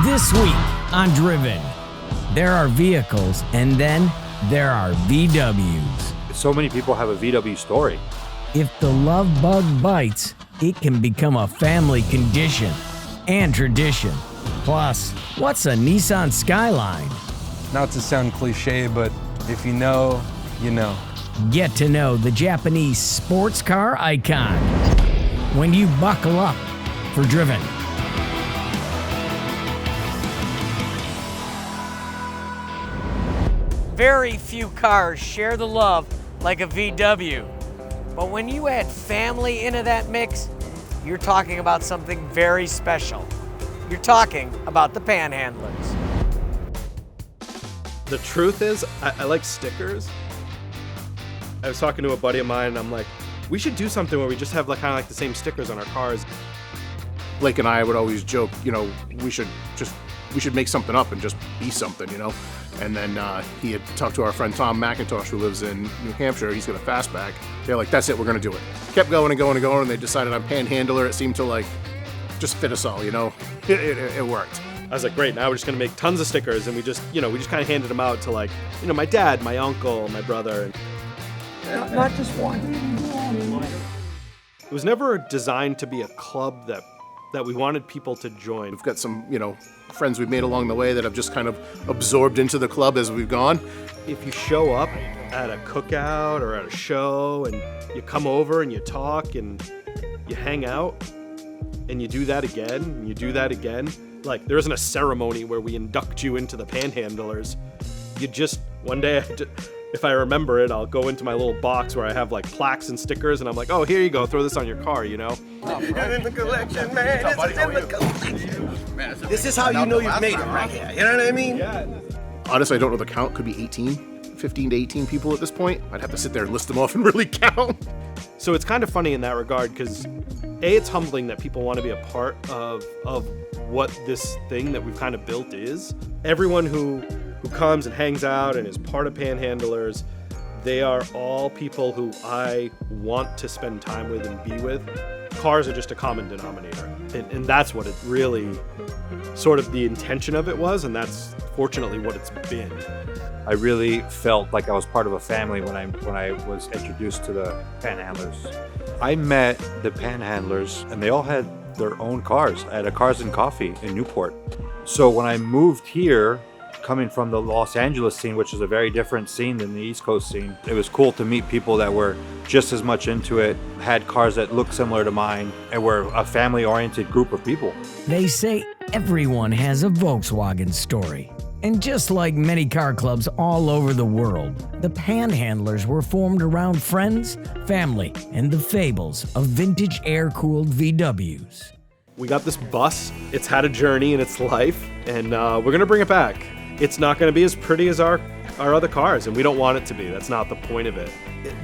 This week on Driven, there are vehicles and then there are VWs. So many people have a VW story. If the love bug bites, it can become a family condition and tradition. Plus, what's a Nissan Skyline? Not to sound cliche, but if you know, you know. Get to know the Japanese sports car icon when you buckle up for Driven. Very few cars share the love like a VW. But when you add family into that mix, you're talking about something very special. You're talking about the Panhandlers. The truth is, I like stickers. I was talking to a buddy of mine and I'm like, we should do something where we just have kind of like the same stickers on our cars. Blake and I would always joke, we should make something up and just be something, And then he had talked to our friend Tom McIntosh, who lives in New Hampshire. He's got a fastback. They're like, that's it, we're going to do it. Kept going and going and going, and they decided on Panhandler. It seemed to just fit us all, It worked. I was like, great, now we're just going to make tons of stickers, and we just kind of handed them out to my dad, my uncle, my brother. And not just one. It was never designed to be a club that we wanted people to join. We've got some, friends we've made along the way that have just kind of absorbed into the club as we've gone. If you show up at a cookout or at a show and you come over and you talk and you hang out and you do that again and you do that again, there isn't a ceremony where we induct you into the Panhandlers. You just, one day, if I remember it, I'll go into my little box where I have plaques and stickers, and I'm like, oh, here you go, throw this on your car, It's in the collection, man. It's in the collection. This is how you know you've made it right here. You know what I mean? Yeah. Honestly, I don't know the count. Could be 15 to 18 people at this point. I'd have to sit there and list them off and really count. So it's kind of funny in that regard because, A, it's humbling that people want to be a part of what this thing that we've kind of built is. Everyone who comes and hangs out and is part of Panhandlers, they are all people who I want to spend time with and be with. Cars are just a common denominator. And that's what it really, sort of the intention of it was, and that's fortunately what it's been. I really felt like I was part of a family when I was introduced to the Panhandlers. I met the Panhandlers, and they all had their own cars. I had a Cars and Coffee in Newport. So when I moved here, coming from the Los Angeles scene, which is a very different scene than the East Coast scene, it was cool to meet people that were just as much into it, had cars that looked similar to mine, and were a family-oriented group of people. They say everyone has a Volkswagen story. And just like many car clubs all over the world, the Panhandlers were formed around friends, family, and the fables of vintage air-cooled VWs. We got this bus. It's had a journey in its life, and we're going to bring it back. It's not going to be as pretty as our other cars, and we don't want it to be. That's not the point of it.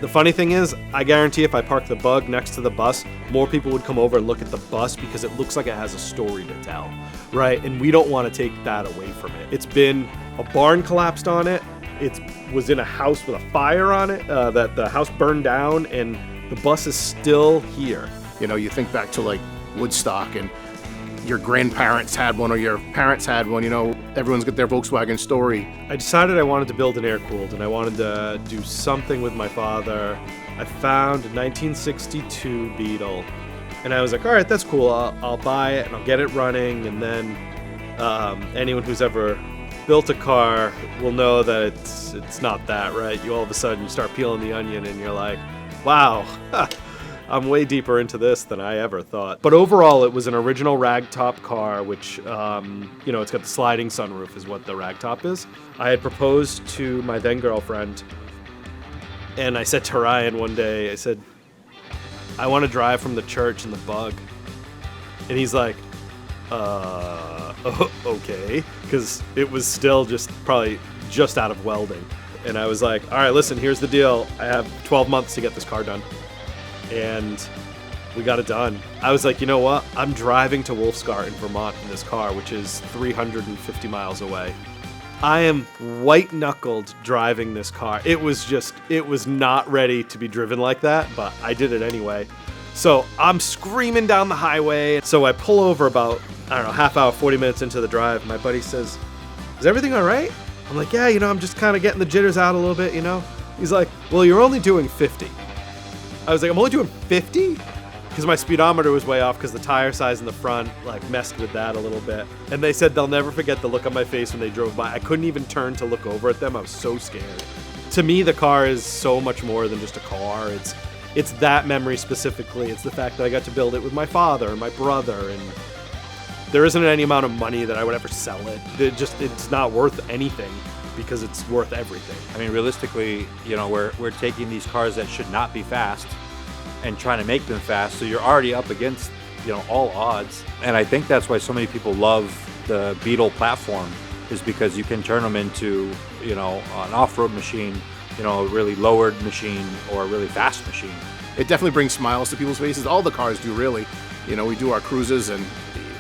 The funny thing is, I guarantee if I park the Bug next to the bus, more people would come over and look at the bus because it looks like it has a story to tell, right? And we don't want to take that away from it. It's been a barn collapsed on it. It was in a house with a fire on it. That the house burned down, and the bus is still here. You think back to Woodstock and your grandparents had one or your parents had one, everyone's got their Volkswagen story. I decided I wanted to build an air-cooled, and I wanted to do something with my father. I found a 1962 Beetle, and I was like, all right, that's cool. I'll buy it and I'll get it running, and then anyone who's ever built a car will know that it's not that, right? You all of a sudden you start peeling the onion and you're like, wow, I'm way deeper into this than I ever thought. But overall, it was an original ragtop car, which, it's got the sliding sunroof is what the ragtop is. I had proposed to my then girlfriend, and I said to Ryan one day, I said, I want to drive from the church in the Bug. And he's like, okay, because it was still probably just out of welding. And I was like, all right, listen, here's the deal. I have 12 months to get this car done. And we got it done. I was like, you know what? I'm driving to Wolfsgart in Vermont in this car, which is 350 miles away. I am white-knuckled driving this car. It was not ready to be driven like that, but I did it anyway. So I'm screaming down the highway. So I pull over about I don't know, half hour, 40 minutes into the drive, my buddy says, "Is everything all right?" I'm like, "Yeah, I'm just kind of getting the jitters out a little bit, He's like, "Well, you're only doing 50. I was like, "I'm only doing 50? Because my speedometer was way off because the tire size in the front messed with that a little bit. And they said they'll never forget the look on my face when they drove by. I couldn't even turn to look over at them. I was so scared. To me, the car is so much more than just a car. It's that memory specifically. It's the fact that I got to build it with my father and my brother, and there isn't any amount of money that I would ever sell it. It's not worth anything because it's worth everything. I mean, realistically, we're taking these cars that should not be fast and trying to make them fast, so you're already up against, all odds. And I think that's why so many people love the Beetle platform, is because you can turn them into, an off-road machine, a really lowered machine or a really fast machine. It definitely brings smiles to people's faces. All the cars do, really. We do our cruises, and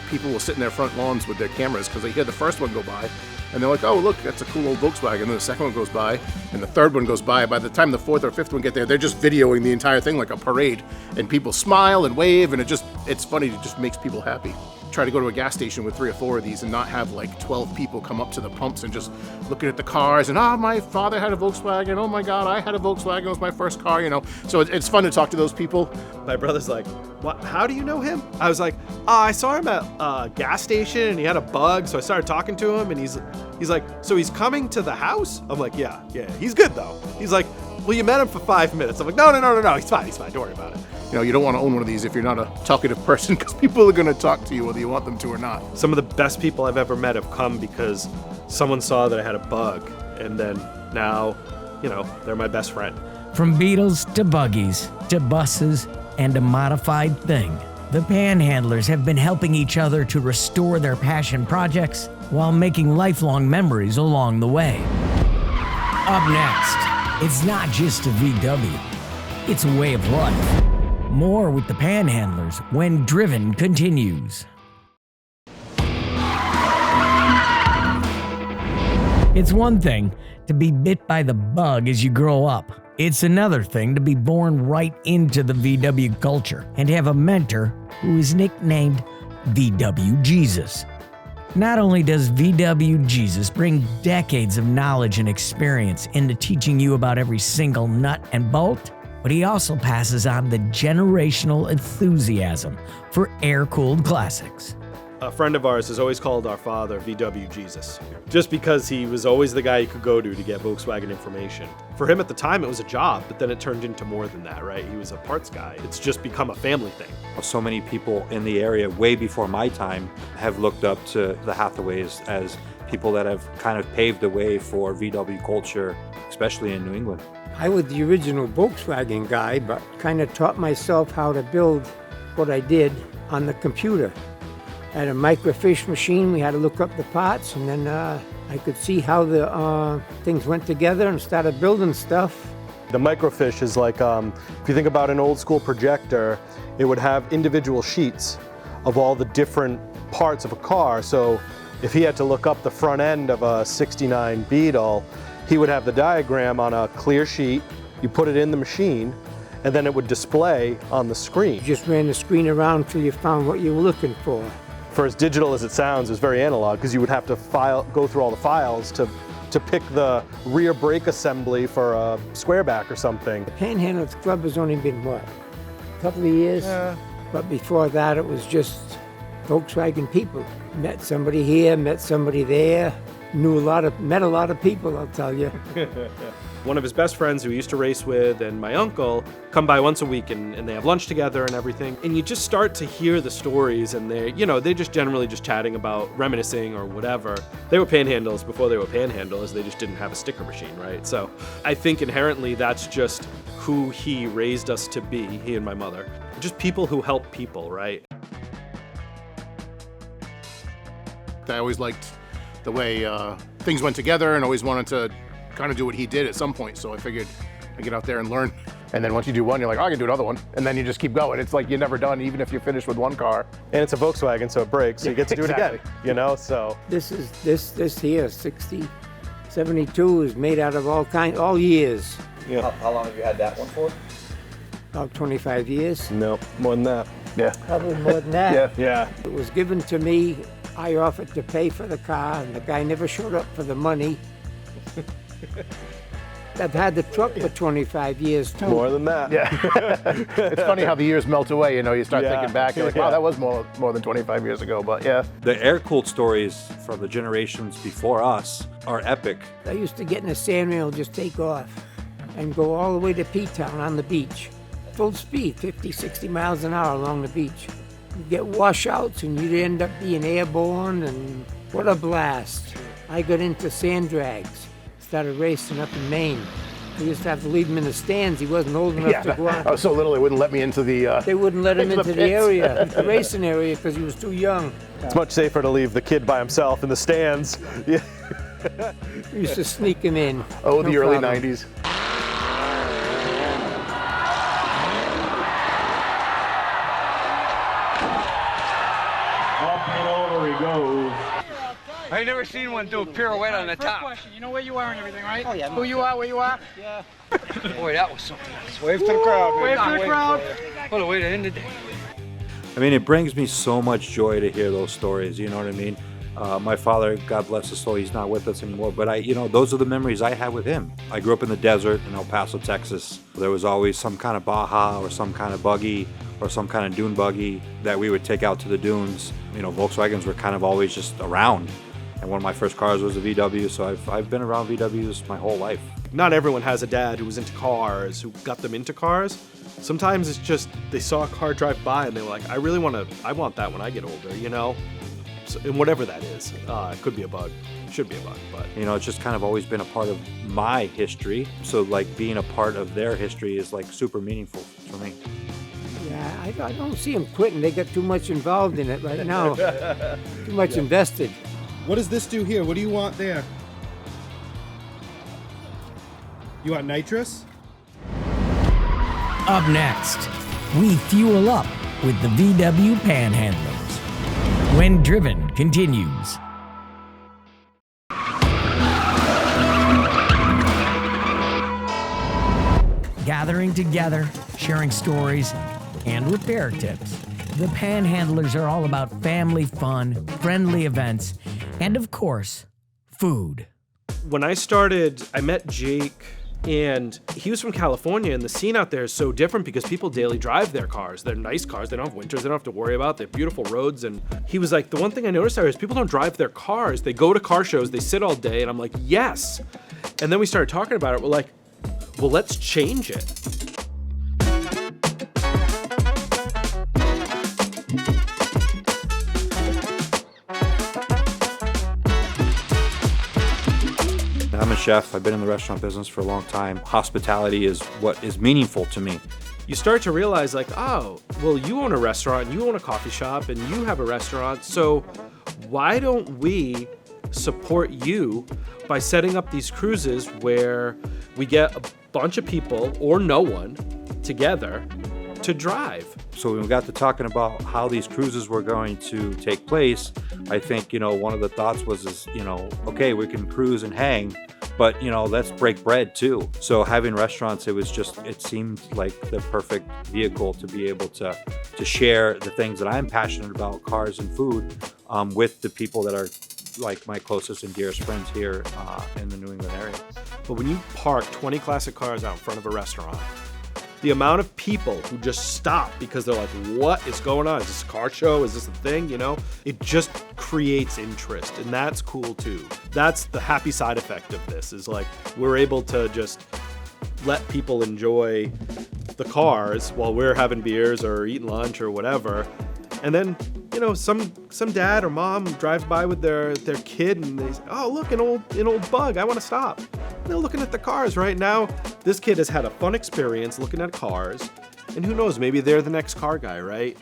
people will sit in their front lawns with their cameras because they hear the first one go by, and they're like, "Oh, look, that's a cool old Volkswagen." And then the second one goes by, and the third one goes by. By the time the fourth or fifth one get there, they're just videoing the entire thing like a parade, and people smile and wave, and it's funny. It just makes people happy. Try to go to a gas station with 3 or 4 of these and not have 12 people come up to the pumps and just looking at the cars and, "Oh, my father had a Volkswagen. Oh my God, I had a Volkswagen. It was my first car," So it's fun to talk to those people. My brother's like, "What? How do you know him?" I was like, "I saw him at a gas station and he had a bug, so I started talking to him, and he's like, "So he's coming to the house?" I'm like, yeah, he's good though." He's like, "Well, you met him for 5 minutes." I'm like, no, he's fine, don't worry about it. You don't want to own one of these if you're not a talkative person, because people are going to talk to you whether you want them to or not. Some of the best people I've ever met have come because someone saw that I had a bug, and then now, they're my best friend. From Beetles to buggies to buses and a modified thing, the Panhandlers have been helping each other to restore their passion projects while making lifelong memories along the way. Up next, it's not just a VW, it's a way of life. More with the Panhandlers when Driven continues. It's one thing to be bit by the bug as you grow up. It's another thing to be born right into the VW culture and have a mentor who is nicknamed VW Jesus. Not only does VW Jesus bring decades of knowledge and experience into teaching you about every single nut and bolt, but he also passes on the generational enthusiasm for air-cooled classics. A friend of ours has always called our father VW Jesus, just because he was always the guy you could go to get Volkswagen information. For him at the time, it was a job, but then it turned into more than that, right? He was a parts guy. It's just become a family thing. So many people in the area, way before my time, have looked up to the Hathaways as people that have kind of paved the way for VW culture, especially in New England. I was the original Volkswagen guy, but kind of taught myself how to build what I did on the computer. I had a microfiche machine. We had to look up the parts, and then I could see how the things went together and started building stuff. The microfiche is like, if you think about an old school projector, it would have individual sheets of all the different parts of a car. So if he had to look up the front end of a '69 Beetle, he would have the diagram on a clear sheet. You put it in the machine, and then it would display on the screen. You just ran the screen around till you found what you were looking for. For as digital as it sounds, it's very analog, because you would have to go through all the files to pick the rear brake assembly for a square back or something. The Panhandlers Club has only been, what, a couple of years? Yeah. But before that, it was just Volkswagen people. Met somebody here, met somebody there, met a lot of people, I'll tell you. One of his best friends who he used to race with and my uncle come by once a week, and they have lunch together and everything. And you just start to hear the stories, and they're just generally just chatting about reminiscing or whatever. They were panhandlers before they were panhandlers. They just didn't have a sticker machine, right? So I think inherently that's just who he raised us to be, he and my mother. Just people who help people, right? I always liked the way things went together, and always wanted to kind of do what he did at some point, so I figured I'd get out there and learn. And then once you do one, you're like, oh, I can do another one. And then you just keep going. It's like you're never done, even if you're finished with one car. And it's a Volkswagen, so it breaks, so you get to do Exactly. it again, so. This here, 72 is made out of all years. Yeah. How long have you had that one for? About 25 years. No, more than that. Yeah. Probably more than that. Yeah. It was given to me. I offered to pay for the car, and the guy never showed up for the money. I've had the truck for 25 years, too. More than that. Yeah. It's funny how the years melt away, you know, you start Yeah. thinking back, you're like, wow, that was more than 25 years ago, but yeah. The air-cooled stories from the generations before us are epic. I used to get in a sand rail, just take off, and go all the way to P-Town on the beach. Full speed, 50, 60 miles an hour along the beach. You'd get washouts, and you'd end up being airborne, and what a blast. I got into sand drags. Started racing up in Maine. We used to have to leave him in the stands. He wasn't old enough to go I on. was so little they wouldn't let me into the... They wouldn't let him into into the the pits. area, the racing area, because he was too young. It's much safer to leave the kid by himself in the stands. Yeah. We used to sneak him in. Oh, the No early problem. 90s. I never seen one do a pirouette on the top. Question. You know where you are and everything, right? Oh, yeah. Who you are, where you are? Yeah. Boy, that was something else. Wave to the crowd. Wave to the crowd. What a way to end the day. I mean, it brings me so much joy to hear those stories, you know what I mean? My father, God bless his soul, he's not with us anymore, but those are the memories I had with him. I grew up in the desert in El Paso, Texas. There was always some kind of Baja or some kind of buggy or some kind of dune buggy that we would take out to the dunes. You know, Volkswagens were kind of always just around. And one of my first cars was a VW, so I've been around VWs my whole life. Not everyone has a dad who was into cars, who got them into cars. Sometimes it's just they saw a car drive by and they were like, I want that when I get older, you know? So, and whatever that is. It could be a bug. It should be a bug, but... You know, it's just kind of always been a part of my history. So, like, being a part of their history is, like, super meaningful for me. Yeah, I don't see them quitting. They got too much involved in it right now. Too much invested. What does this do here? What do you want there? You want nitrous? Up next, we fuel up with the VW Panhandlers. When Driven continues. Gathering together, sharing stories, and repair tips. The Panhandlers are all about family fun, friendly events, and of course, food. When I started, I met Jake, and he was from California, and the scene out there is so different because people daily drive their cars. They're nice cars. They don't have winters. They don't have to worry about. They have beautiful roads. And he was like, the one thing I noticed there is people don't drive their cars. They go to car shows. They sit all day. And I'm like, yes. And then we started talking about it. We're like, well, let's change it. I'm a chef. I've been in the restaurant business for a long time. Hospitality is what is meaningful to me. You start to realize like, oh, well, you own a restaurant, you own a coffee shop, and you have a restaurant. So why don't we support you by setting up these cruises where we get a bunch of people or no one together to drive? So when we got to talking about how these cruises were going to take place, I think, one of the thoughts was, okay, we can cruise and hang, but, let's break bread too. So having restaurants, it seemed like the perfect vehicle to be able to share the things that I'm passionate about, cars and food, with the people that are like my closest and dearest friends here in the New England area. But when you park 20 classic cars out in front of a restaurant, the amount of people who just stop because they're like, what is going on? Is this a car show? Is this a thing? It just creates interest, and that's cool too. That's the happy side effect of this, is like we're able to just let people enjoy the cars while we're having beers or eating lunch or whatever. And then, some dad or mom drives by with their kid and they say, oh, look, an old bug, I want to stop. And they're looking at the cars right now. This kid has had a fun experience looking at cars, and who knows, maybe they're the next car guy, right?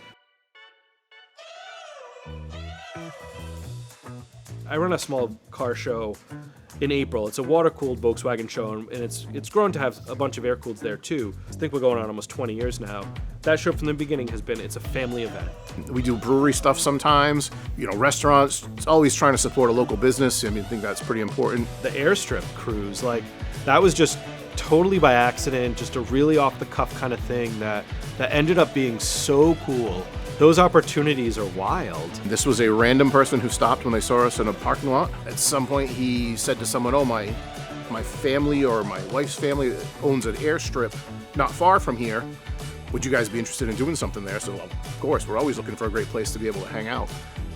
I run a small car show in April. It's a water-cooled Volkswagen show, and it's grown to have a bunch of air-cooleds there too. I think we're going on almost 20 years now. That show from the beginning it's a family event. We do brewery stuff sometimes, restaurants. It's always trying to support a local business. I think that's pretty important. The airstrip cruise, that was just totally by accident, just a really off-the-cuff kind of thing that ended up being so cool. Those opportunities are wild. This was a random person who stopped when they saw us in a parking lot. At some point, he said to someone, "Oh, my family or my wife's family owns an airstrip not far from here. Would you guys be interested in doing something there?" So, of course, we're always looking for a great place to be able to hang out.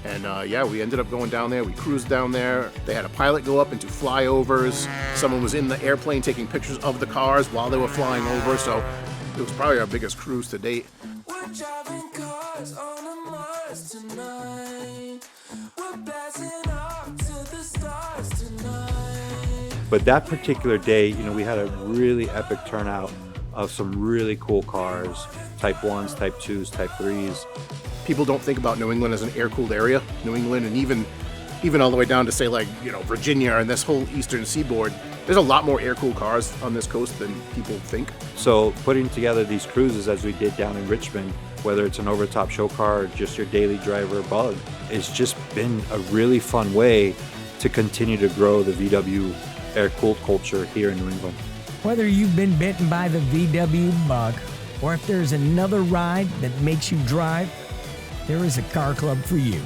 And yeah, we ended up going down there. We cruised down there. They had a pilot go up and do flyovers. Someone was in the airplane taking pictures of the cars while they were flying over. So it was probably our biggest cruise to date. We're driving cars on a Mars tonight. We're blasting off to the stars tonight. But that particular day, you know, we had a really epic turnout of some really cool cars, Type 1s, Type 2s, Type 3s. People don't think about New England as an air-cooled area. New England, and even all the way down to, say, like, you know, Virginia and this whole eastern seaboard, there's a lot more air-cooled cars on this coast than people think. So putting together these cruises as we did down in Richmond, whether it's an over-the-top show car or just your daily driver bug, it's just been a really fun way to continue to grow the VW air-cooled culture here in New England. Whether you've been bitten by the VW bug or if there's another ride that makes you drive, there is a car club for you.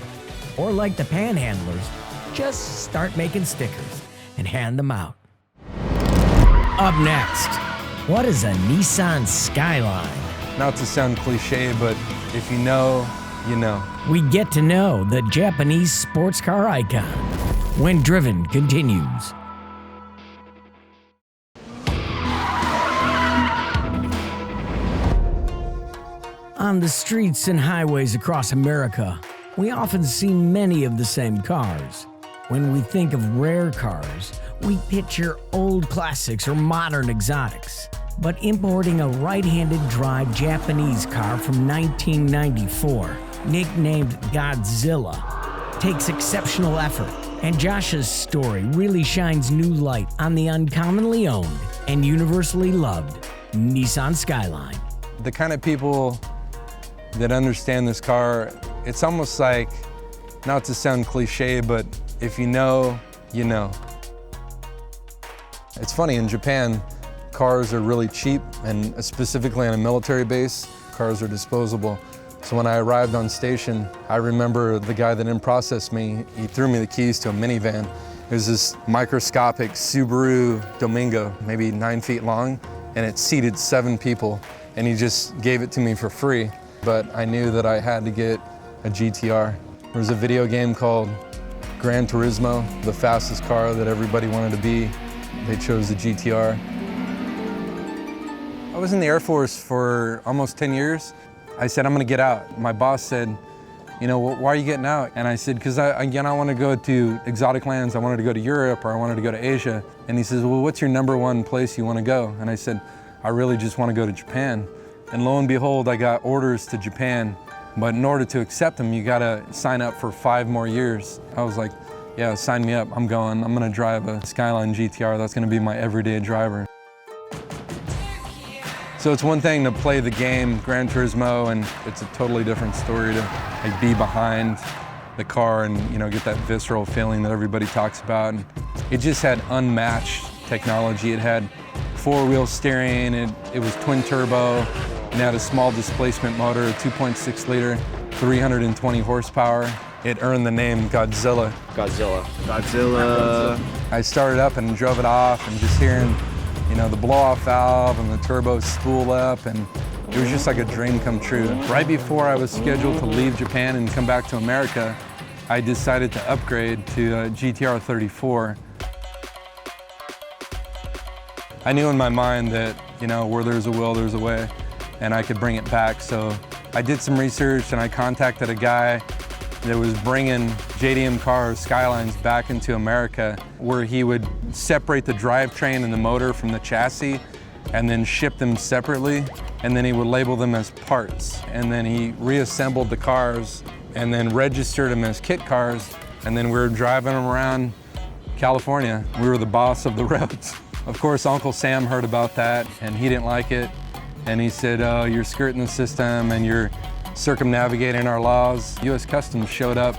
Or like the Panhandlers, just start making stickers and hand them out. Up next, what is a Nissan Skyline? Not to sound cliche, but if you know, you know. We get to know the Japanese sports car icon. When Driven continues. On the streets and highways across America, we often see many of the same cars. When we think of rare cars, we picture old classics or modern exotics. But importing a right-handed drive Japanese car from 1994, nicknamed Godzilla, takes exceptional effort. And Josh's story really shines new light on the uncommonly owned and universally loved Nissan Skyline. The kind of people that understand this car, it's almost like, not to sound cliche, but if you know, you know. It's funny, in Japan, cars are really cheap, and specifically on a military base, cars are disposable. So when I arrived on station, I remember the guy that in-processed me, he threw me the keys to a minivan. It was this microscopic Subaru Domingo, maybe 9 feet long, and it seated 7 people, and he just gave it to me for free. But I knew that I had to get a GT-R. There was a video game called Gran Turismo, the fastest car that everybody wanted to be. They chose the GT-R. I was in the Air Force for almost 10 years. I said, I'm gonna get out. My boss said, you know, why are you getting out? And I said, because I want to go to exotic lands. I wanted to go to Europe, or I wanted to go to Asia. And he says, well, what's your #1 place you want to go? And I said, I really just want to go to Japan. And lo and behold, I got orders to Japan. But in order to accept them, you gotta sign up for 5 more years. I was like, yeah, sign me up, I'm going. I'm gonna drive a Skyline GT-R. That's gonna be my everyday driver. So it's one thing to play the game, Gran Turismo, and it's a totally different story to like be behind the car and, you know, get that visceral feeling that everybody talks about. And it just had unmatched technology. It had 4-wheel steering, it was twin turbo, and had a small displacement motor, a 2.6 liter, 320 horsepower. It earned the name Godzilla. Godzilla. I started up and drove it off, and just hearing, you know, the blow-off valve and the turbo spool up, and it was just like a dream come true. Right before I was scheduled to leave Japan and come back to America, I decided to upgrade to a GT-R 34. I knew in my mind that, you know, where there's a will, there's a way, and I could bring it back. So I did some research, and I contacted a guy that was bringing JDM cars, Skylines, back into America, where he would separate the drivetrain and the motor from the chassis and then ship them separately, and then he would label them as parts. And then he reassembled the cars and then registered them as kit cars, and then we were driving them around California. We were the boss of the roads. Of course, Uncle Sam heard about that, and he didn't like it. And he said, oh, you're skirting the system and you're circumnavigating our laws. U.S. Customs showed up,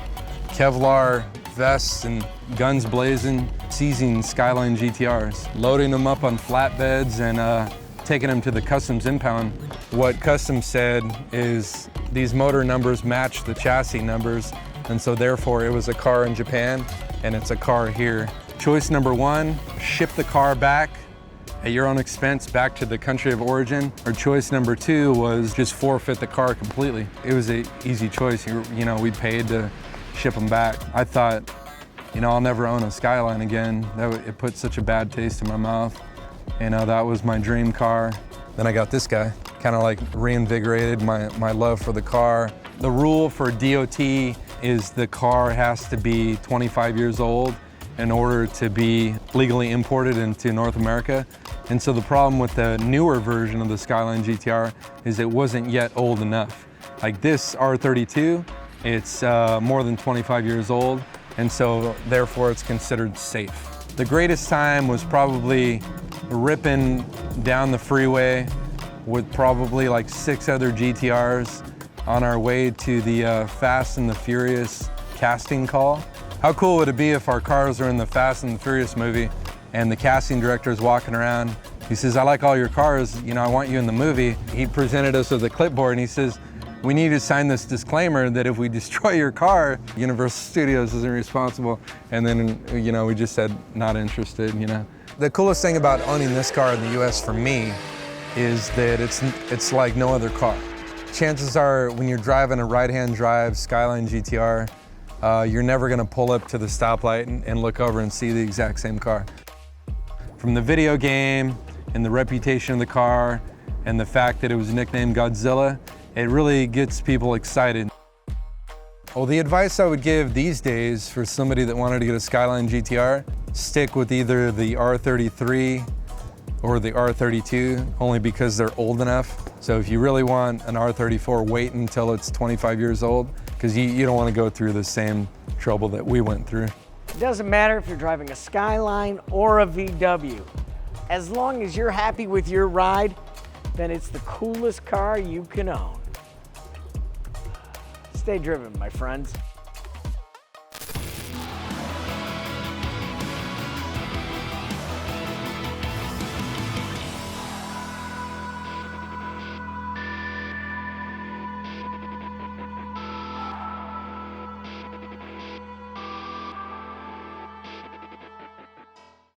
Kevlar vests and guns blazing, seizing Skyline GT-Rs, loading them up on flatbeds and taking them to the customs impound. What customs said is these motor numbers match the chassis numbers, and so therefore it was a car in Japan and it's a car here. Choice number one, ship the car back at your own expense back to the country of origin. Or choice number two was just forfeit the car completely. It was an easy choice. You know, we paid to ship them back. I thought, you know, I'll never own a Skyline again. It put such a bad taste in my mouth. You know, that was my dream car. Then I got this guy, kind of like reinvigorated my love for the car. The rule for DOT is the car has to be 25 years old in order to be legally imported into North America. And so the problem with the newer version of the Skyline GT-R is it wasn't yet old enough. Like this R32, it's more than 25 years old, and so therefore it's considered safe. The greatest time was probably ripping down the freeway with probably like 6 other GT-Rs on our way to the Fast and the Furious casting call. How cool would it be if our cars are in the Fast and the Furious movie and the casting director is walking around. He says, I like all your cars, you know, I want you in the movie. He presented us with a clipboard and he says, we need to sign this disclaimer that if we destroy your car, Universal Studios isn't responsible. And then, you know, we just said, not interested, you know. The coolest thing about owning this car in the US for me is that it's like no other car. Chances are when you're driving a right-hand drive Skyline GT-R, you're never gonna pull up to the stoplight and look over and see the exact same car. From the video game and the reputation of the car and the fact that it was nicknamed Godzilla, it really gets people excited. Well, the advice I would give these days for somebody that wanted to get a Skyline GT-R, stick with either the R33 or the R32, only because they're old enough. So if you really want an R34, wait until it's 25 years old, because you don't want to go through the same trouble that we went through. It doesn't matter if you're driving a Skyline or a VW. As long as you're happy with your ride, then it's the coolest car you can own. Stay driven, my friends.